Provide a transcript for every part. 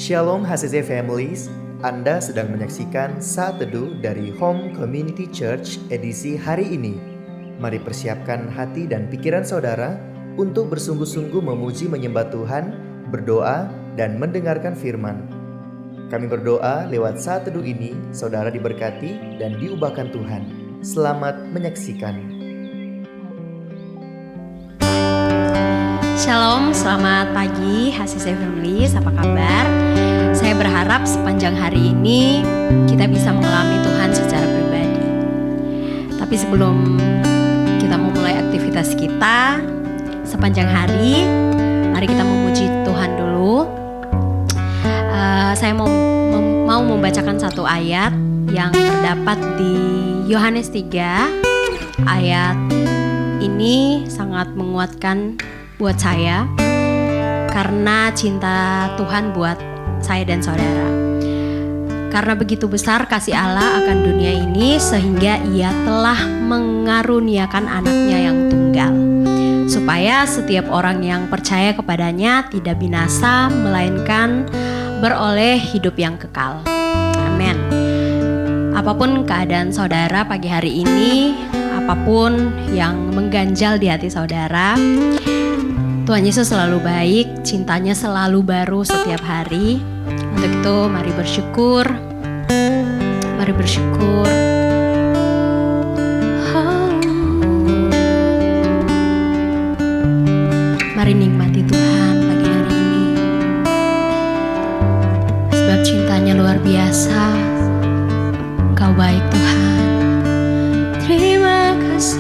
Shalom HCC Families, Anda sedang menyaksikan Saat Teduh dari Home Community Church edisi hari ini. Mari persiapkan hati dan pikiran saudara untuk bersungguh-sungguh memuji menyembah Tuhan, berdoa, dan mendengarkan firman. Kami berdoa lewat Saat Teduh ini, saudara diberkati dan diubahkan Tuhan. Selamat menyaksikan. Shalom, selamat pagi HCC Families, apa kabar? Saya berharap sepanjang hari ini kita bisa mengalami Tuhan secara pribadi. Tapi sebelum kita memulai aktivitas kita sepanjang hari, mari kita memuji Tuhan dulu. Saya mau membacakan satu ayat yang terdapat di Yohanes 3. Ayat ini sangat menguatkan buat saya karena cinta Tuhan buat saya dan saudara. Karena begitu besar kasih Allah akan dunia ini sehingga Ia telah mengaruniakan anaknya yang tunggal, supaya setiap orang yang percaya kepadanya tidak binasa melainkan beroleh hidup yang kekal. Amin. Apapun keadaan saudara pagi hari ini, apapun yang mengganjal di hati saudara, Tuhan Yesus selalu baik, cintanya selalu baru setiap hari. Untuk itu mari bersyukur. Mari bersyukur. Mari nikmati Tuhan pagi hari ini. Sebab cintanya luar biasa. Engkau baik Tuhan. Terima kasih.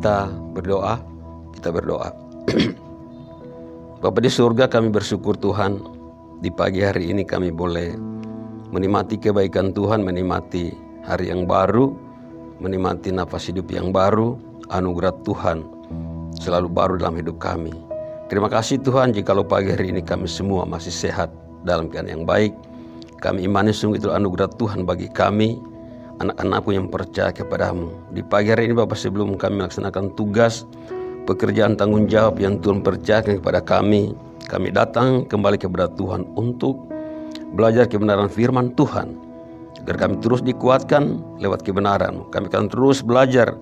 kita berdoa. Kita berdoa. Bapa di surga, kami bersyukur Tuhan, di pagi hari ini kami boleh menikmati kebaikan Tuhan, menikmati hari yang baru, menikmati nafas hidup yang baru. Anugerah Tuhan selalu baru dalam hidup kami. Terima kasih Tuhan, jikalau pagi hari ini kami semua masih sehat dalam keadaan yang baik. Kami imani sungguh itu anugerah Tuhan bagi kami, anak-anakku yang percaya kepadamu. Di pagi hari ini Bapak, sebelum kami melaksanakan tugas, pekerjaan tanggung jawab yang Tuhan percayakan kepada kami datang kembali kepada Tuhan untuk belajar kebenaran firman Tuhan, agar kami terus dikuatkan lewat kebenaran. Kami akan terus belajar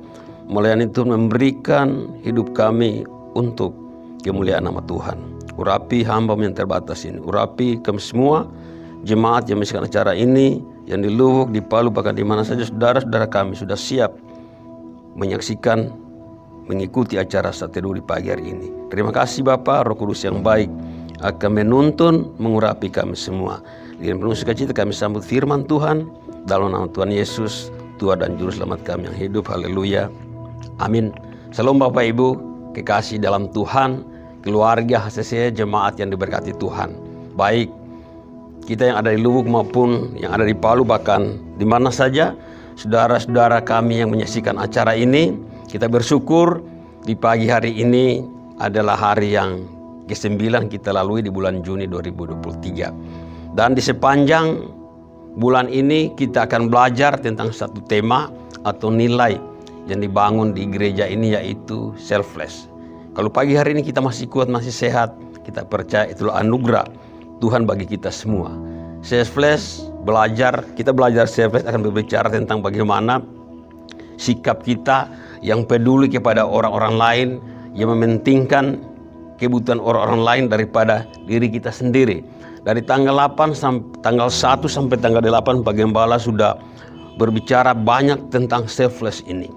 melayani Tuhan, memberikan hidup kami untuk kemuliaan nama Tuhan. Urapi hamba yang terbatas ini, urapi kami semua jemaat yang menyaksikan acara ini, yang di Luwuk, di Palu, bahkan di mana saja saudara-saudara kami sudah siap menyaksikan, mengikuti acara Saat Teduh di pagi hari ini. Terima kasih Bapa, Roh Kudus yang baik akan menuntun, mengurapi kami semua. Dengan penuh sukacita kami sambut firman Tuhan dalam nama Tuhan Yesus, Tuhan dan Juru Selamat kami yang hidup. Haleluya. Amin. Salam Bapak Ibu, kekasih dalam Tuhan, keluarga HCC, jemaat yang diberkati Tuhan. Baik kita yang ada di Luwuk maupun yang ada di Palu, bahkan di mana saja saudara-saudara kami yang menyaksikan acara ini, kita bersyukur di pagi hari ini adalah hari yang ke-9 kita lalui di bulan Juni 2023. Dan di sepanjang bulan ini kita akan belajar tentang satu tema atau nilai yang dibangun di gereja ini, yaitu selfless. Kalau pagi hari ini kita masih kuat, masih sehat, kita percaya itulah anugerah Tuhan bagi kita semua. Selfless, kita belajar selfless akan berbicara tentang bagaimana sikap kita yang peduli kepada orang-orang lain, yang mementingkan kebutuhan orang-orang lain daripada diri kita sendiri. Dari tanggal 1 sampai tanggal 8 Pak Gembala sudah berbicara banyak tentang selfless ini.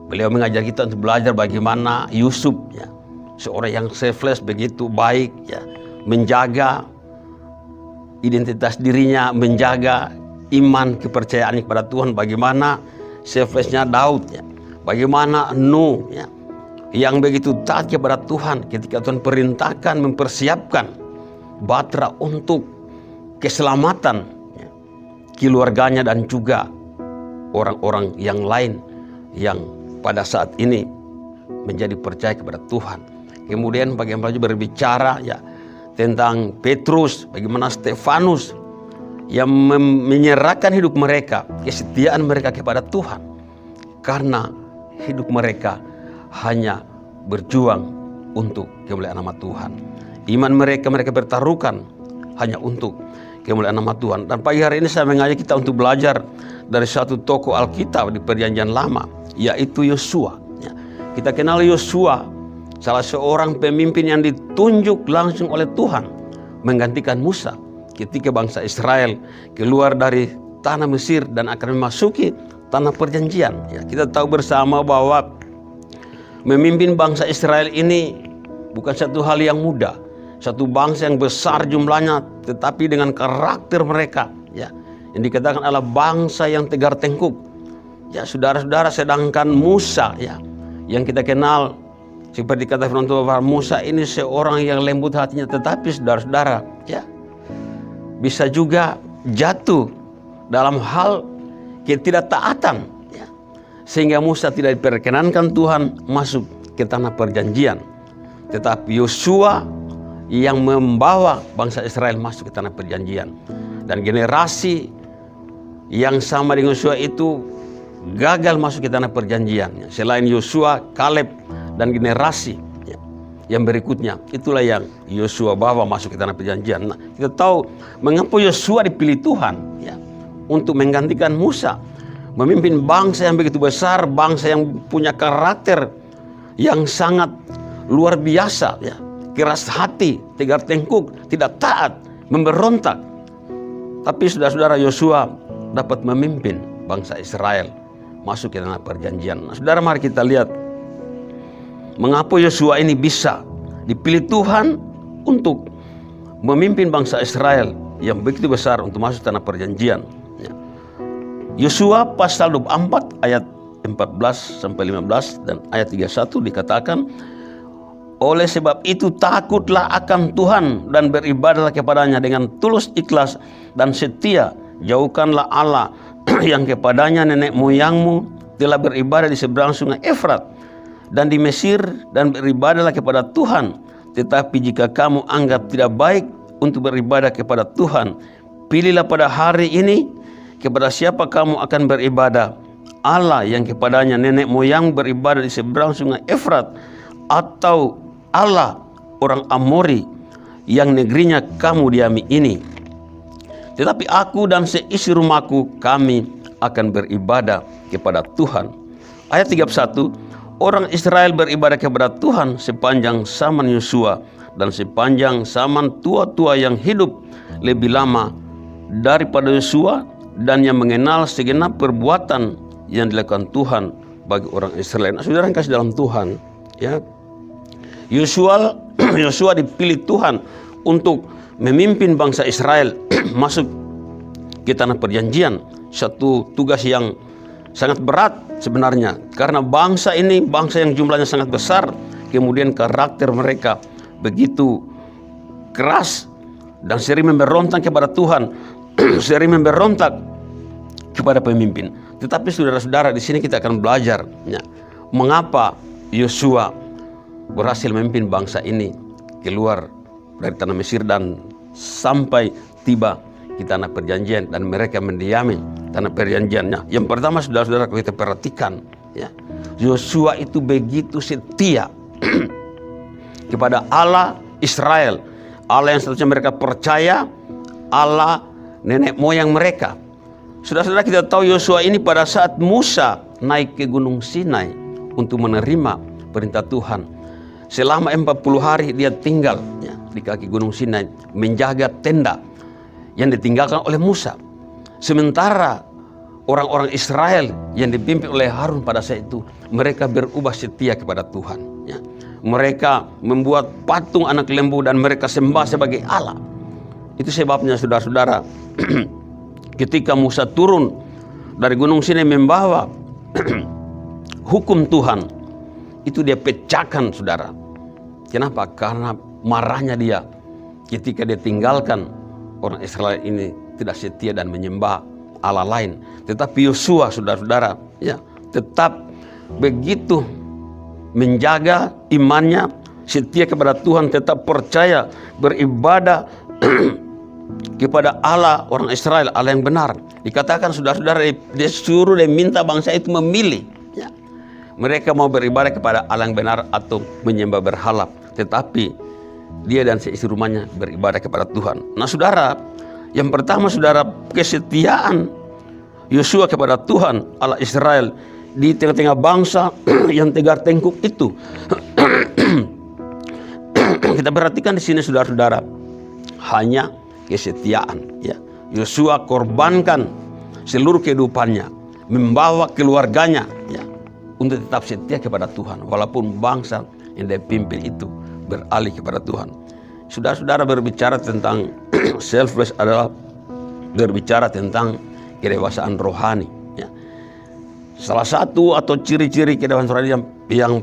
Beliau mengajar kita untuk belajar bagaimana Yusuf, ya, seorang yang selfless begitu baik, ya, menjaga identitas dirinya, menjaga iman kepercayaannya kepada Tuhan. Bagaimana selflessnya Daud, ya, bagaimana Nuh, ya, yang begitu taat kepada Tuhan ketika Tuhan perintahkan mempersiapkan batra untuk keselamatan, ya, keluarganya dan juga orang-orang yang lain yang pada saat ini menjadi percaya kepada Tuhan. Kemudian bagaimana berbicara, ya, tentang Petrus, bagaimana Stefanus yang menyerahkan hidup mereka, kesetiaan mereka kepada Tuhan, karena hidup mereka hanya berjuang untuk kemuliaan nama Tuhan. Iman mereka bertaruhkan hanya untuk kemuliaan nama Tuhan. Dan pagi hari ini saya mengajak kita untuk belajar dari satu tokoh Alkitab di Perjanjian Lama, yaitu Yosua. Kita kenal Yosua, salah seorang pemimpin yang ditunjuk langsung oleh Tuhan menggantikan Musa ketika bangsa Israel keluar dari tanah Mesir dan akan memasuki tanah perjanjian. Ya, kita tahu bersama bahwa memimpin bangsa Israel ini bukan satu hal yang mudah. Satu bangsa yang besar jumlahnya, tetapi dengan karakter mereka, ya, yang dikatakan adalah bangsa yang tegar tengkuk. Ya, saudara-saudara, sedangkan Musa, ya, yang kita kenal seperti kata firman Tuhan, Musa ini seorang yang lembut hatinya, tetapi saudara-saudara, ya, bisa juga jatuh dalam hal ketidaktaatan, ya, sehingga Musa tidak diperkenankan Tuhan masuk ke tanah perjanjian. Tetapi Yosua yang membawa bangsa Israel masuk ke tanah perjanjian, dan generasi yang sama dengan Yosua itu gagal masuk ke tanah perjanjian. Selain Yosua, Kaleb dan generasi, ya, yang berikutnya, itulah yang Yosua bawa masuk ke tanah perjanjian. Nah, kita tahu mengapa Yosua dipilih Tuhan, ya, untuk menggantikan Musa, memimpin bangsa yang begitu besar, bangsa yang punya karakter yang sangat luar biasa, ya, keras hati, tegar tengkuk, tidak taat, memberontak. Tapi saudara-saudara, Yosua dapat memimpin bangsa Israel masuk ke tanah perjanjian. Nah, saudara, mari kita lihat mengapa Yosua ini bisa dipilih Tuhan untuk memimpin bangsa Israel yang begitu besar untuk masuk tanah perjanjian. Yosua pasal 24 ayat 14-15 dan ayat 31 dikatakan, oleh sebab itu takutlah akan Tuhan dan beribadahlah kepadanya dengan tulus ikhlas dan setia. Jauhkanlah Allah yang kepadanya nenek moyangmu telah beribadah di seberang sungai Efrat dan di Mesir, dan beribadahlah kepada Tuhan. Tetapi jika kamu anggap tidak baik untuk beribadah kepada Tuhan, pilihlah pada hari ini kepada siapa kamu akan beribadah. Allah yang kepadanya nenek moyang beribadah di seberang sungai Efrat, atau Allah orang Amori yang negerinya kamu diami ini. Tetapi aku dan seisi rumahku, kami akan beribadah kepada Tuhan. Ayat 31, orang Israel beribadah kepada Tuhan sepanjang zaman Yosua dan sepanjang zaman tua-tua yang hidup lebih lama daripada Yosua, dan yang mengenal segenap perbuatan yang dilakukan Tuhan bagi orang Israel. Nah, saudara yang kasih dalam Tuhan, ya, Yosua dipilih Tuhan untuk memimpin bangsa Israel masuk ke tanah perjanjian. Satu tugas yang sangat berat sebenarnya, karena bangsa ini bangsa yang jumlahnya sangat besar, kemudian karakter mereka begitu keras dan sering memberontak kepada Tuhan, sering memberontak kepada pemimpin. Tetapi saudara-saudara, di sini kita akan belajar, ya, mengapa Yosua berhasil memimpin bangsa ini keluar dari tanah Mesir dan sampai tiba di tanah perjanjian, dan mereka mendiami tanah perjanjiannya. Yang pertama, saudara-saudara, kalau kita perhatikan, ya, Yosua itu begitu setia kepada Allah Israel, Allah yang seharusnya mereka percaya, Allah nenek moyang mereka. Saudara-saudara, kita tahu Yosua ini pada saat Musa naik ke Gunung Sinai untuk menerima perintah Tuhan, selama 40 hari dia tinggal, ya, di kaki Gunung Sinai menjaga tenda yang ditinggalkan oleh Musa. Sementara orang-orang Israel yang dipimpin oleh Harun pada saat itu, mereka berubah setia kepada Tuhan, ya. Mereka membuat patung anak lembu dan mereka sembah sebagai Allah. Itu sebabnya saudara-saudara, ketika Musa turun dari Gunung Sinai membawa hukum Tuhan, itu dia pecahkan, saudara. Kenapa? Karena marahnya dia ketika dia tinggalkan orang Israel ini tidak setia dan menyembah Allah lain. Tetapi Yosua, saudara-saudara, ya, tetap begitu menjaga imannya, setia kepada Tuhan, tetap percaya beribadah kepada Allah orang Israel, Allah yang benar. Dikatakan saudara-saudara, dia suruh, dia minta bangsa itu memilih, ya, mereka mau beribadah kepada Allah yang benar atau menyembah berhala. Tetapi dia dan seisi rumahnya beribadah kepada Tuhan. Nah, saudara, yang pertama, saudara, kesetiaan Yosua kepada Tuhan Allah Israel di tengah-tengah bangsa yang tegar tengkuk itu. Kita perhatikan di sini, saudara-saudara, hanya kesetiaan, ya. Yosua korbankan seluruh kehidupannya, membawa keluarganya, ya, untuk tetap setia kepada Tuhan walaupun bangsa yang dia pimpin itu beralih kepada Tuhan. Saudara-saudara, berbicara tentang selfless adalah berbicara tentang kedewasaan rohani, ya. Salah satu atau ciri-ciri kedewasaan rohani yang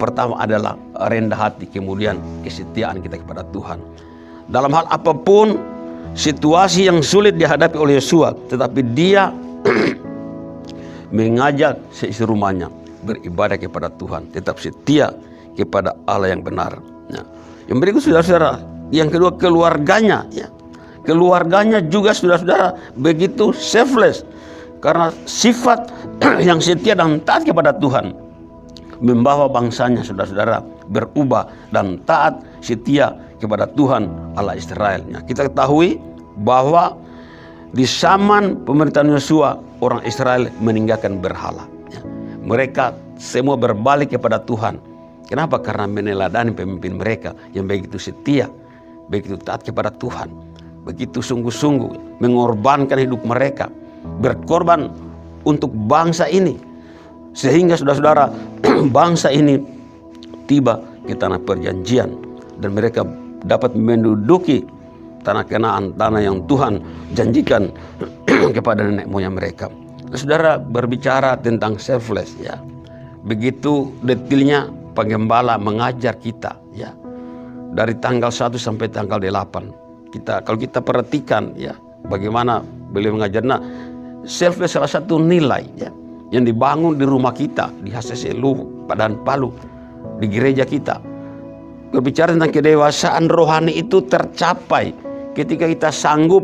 pertama adalah rendah hati, kemudian kesetiaan kita kepada Tuhan. Dalam hal apapun, situasi yang sulit dihadapi oleh Yosua, tetapi dia mengajak seisi rumahnya beribadah kepada Tuhan, tetap setia kepada Allah yang benar. Ya. Yang berikut, saudara-saudara, yang kedua, keluarganya, ya. Keluarganya juga, saudara-saudara, begitu selfless, karena sifat yang setia dan taat kepada Tuhan membawa bangsanya, saudara-saudara, berubah dan taat setia kepada Tuhan Allah Israel. Ya. Kita ketahui bahwa di zaman pemerintahan Yosua, orang Israel meninggalkan berhala, ya. Mereka semua berbalik kepada Tuhan. Kenapa? Karena meneladani pemimpin mereka yang begitu setia, begitu taat kepada Tuhan, begitu sungguh-sungguh mengorbankan hidup mereka, berkorban untuk bangsa ini, sehingga saudara-saudara, bangsa ini tiba ke tanah perjanjian dan mereka dapat menduduki tanah Kanaan, tanah yang Tuhan janjikan kepada nenek moyang mereka. Saudara berbicara tentang selfless ya. Begitu detailnya penggembala mengajar kita ya. Dari tanggal 1 sampai tanggal 8. Kalau kita perhatikan ya bagaimana beliau mengajar. Nah, selfless salah satu nilai ya yang dibangun di rumah kita, di HCC Luwu, Padang Palu, di gereja kita. Berbicara tentang kedewasaan rohani itu tercapai ketika kita sanggup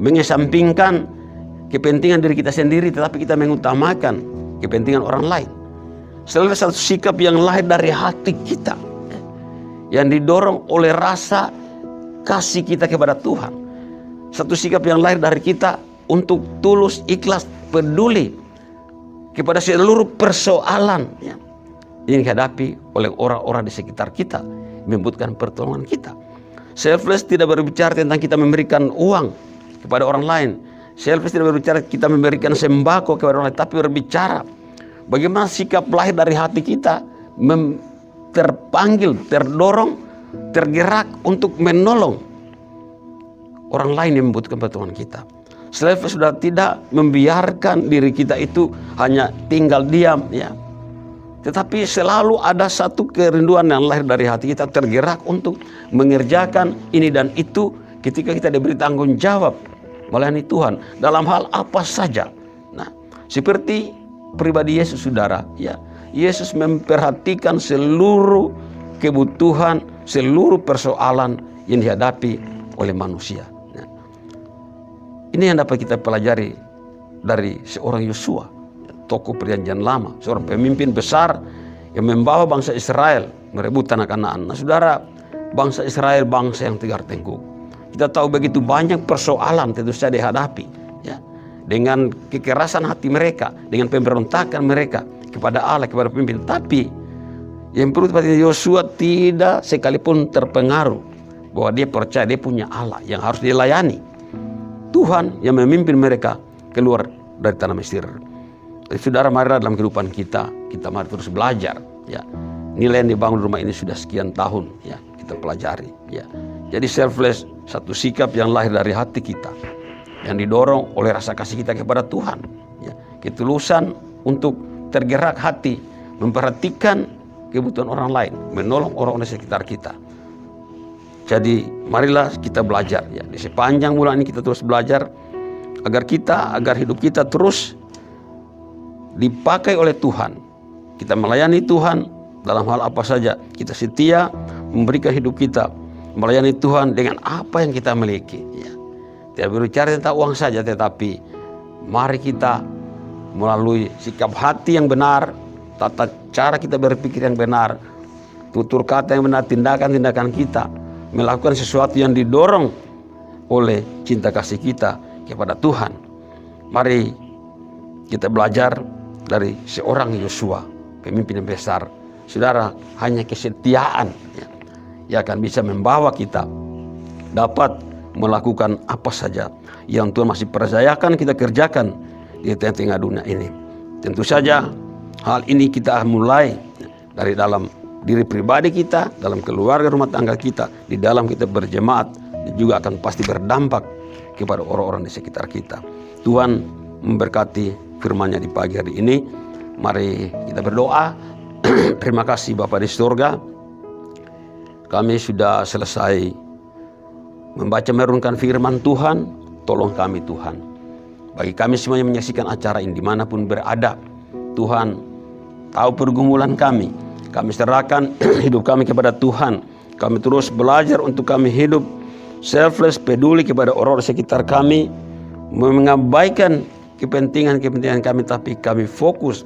mengesampingkan kepentingan diri kita sendiri, tetapi kita mengutamakan kepentingan orang lain. Selalu satu sikap yang lahir dari hati kita, yang didorong oleh rasa kasih kita kepada Tuhan. Satu sikap yang lahir dari kita untuk tulus, ikhlas, peduli kepada seluruh persoalan ya, yang dihadapi oleh orang-orang di sekitar kita, membutuhkan pertolongan kita. Selfless tidak berbicara tentang kita memberikan uang kepada orang lain. Selfless tidak berbicara kita memberikan sembako kepada orang lain, tapi berbicara bagaimana sikap lahir dari hati kita terpanggil, terdorong, tergerak untuk menolong orang lain yang membutuhkan pertolongan kita. Selfless sudah tidak membiarkan diri kita itu hanya tinggal diam ya. Tetapi selalu ada satu kerinduan yang lahir dari hati kita, tergerak untuk mengerjakan ini dan itu ketika kita diberi tanggung jawab melayani Tuhan dalam hal apa saja. Nah, seperti pribadi Yesus saudara ya. Yesus memperhatikan seluruh kebutuhan, seluruh persoalan yang dihadapi oleh manusia. Nah, ini yang dapat kita pelajari dari seorang Yosua, tokoh perjanjian lama, seorang pemimpin besar yang membawa bangsa Israel merebut tanah Kanaan. Nah saudara, bangsa Israel bangsa yang tegar tengkuk. Kita tahu begitu banyak persoalan tentu saja dihadapi ya, dengan kekerasan hati mereka, dengan pemberontakan mereka kepada Allah, kepada pemimpin. Tapi yang perlu diperhatikan, Yosua tidak sekalipun terpengaruh bahwa dia percaya dia punya Allah yang harus dilayani. Tuhan yang memimpin mereka keluar dari tanah Mesir. Jadi, saudara, marilah dalam kehidupan kita mari terus belajar ya. Nilai yang dibangun rumah ini sudah sekian tahun ya, kita pelajari ya. Jadi selfless satu sikap yang lahir dari hati kita, yang didorong oleh rasa kasih kita kepada Tuhan ya. Ketulusan untuk tergerak hati memperhatikan kebutuhan orang lain, menolong orang-orang di sekitar kita. Jadi marilah kita belajar ya. Di sepanjang bulan ini kita terus belajar agar hidup kita terus dipakai oleh Tuhan. Kita melayani Tuhan dalam hal apa saja. Kita setia memberikan hidup kita melayani Tuhan dengan apa yang kita miliki ya. Tidak berbicara tentang uang saja, tetapi mari kita melalui sikap hati yang benar, tata cara kita berpikir yang benar, tutur kata yang benar, tindakan-tindakan kita melakukan sesuatu yang didorong oleh cinta kasih kita kepada Tuhan. Mari kita belajar dari seorang Yosua, pemimpin yang besar. Saudara, hanya kesetiaan ya, yang akan bisa membawa kita dapat melakukan apa saja yang Tuhan masih percayakan kita kerjakan di tengah-tengah dunia ini. Tentu saja hal ini kita mulai dari dalam diri pribadi kita, dalam keluarga rumah tangga kita, di dalam kita berjemaat, dan juga akan pasti berdampak kepada orang-orang di sekitar kita. Tuhan memberkati firman-Nya di pagi hari ini. Mari kita berdoa. Terima kasih Bapa di surga, kami sudah selesai membaca merunkan firman Tuhan. Tolong kami Tuhan, bagi kami semuanya menyaksikan acara ini dimanapun berada, Tuhan tahu pergumulan kami serahkan hidup kami kepada Tuhan. Kami terus belajar untuk kami hidup selfless, peduli kepada orang di sekitar kami, mengabaikan kepentingan kami, tapi kami fokus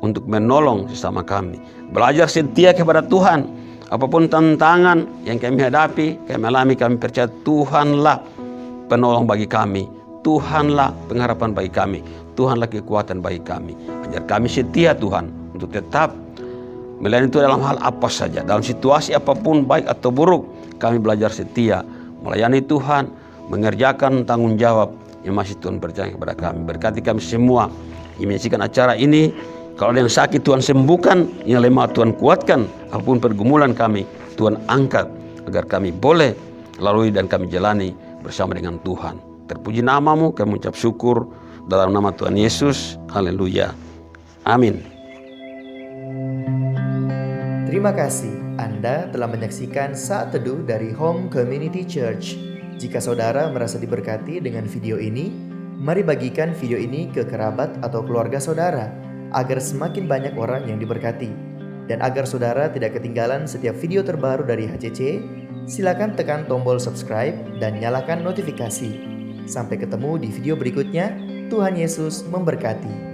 untuk menolong sesama kami. Belajar setia kepada Tuhan. Apapun tantangan yang kami hadapi, kami alami, kami percaya Tuhanlah penolong bagi kami. Tuhanlah pengharapan bagi kami. Tuhanlah kekuatan bagi kami. Ajar kami setia Tuhan untuk tetap melayani Tuhan dalam hal apa saja. Dalam situasi apapun baik atau buruk, kami belajar setia melayani Tuhan, mengerjakan tanggung jawab yang masih Tuhan percaya kepada kami. Berkati kami semua yang menyaksikan acara ini. Kalau ada yang sakit Tuhan sembuhkan, yang lemah Tuhan kuatkan. Apapun pergumulan kami Tuhan angkat, agar kami boleh lalui dan kami jalani bersama dengan Tuhan. Terpuji namamu, kami mengucap syukur Dalam nama Tuhan Yesus, haleluya. Amin. Terima kasih Anda telah menyaksikan Saat Teduh dari Home Community Church. Jika saudara merasa diberkati dengan video ini, mari bagikan video ini ke kerabat atau keluarga saudara, agar semakin banyak orang yang diberkati. Dan agar saudara tidak ketinggalan setiap video terbaru dari HCC, silakan tekan tombol subscribe dan nyalakan notifikasi. Sampai ketemu di video berikutnya. Tuhan Yesus memberkati.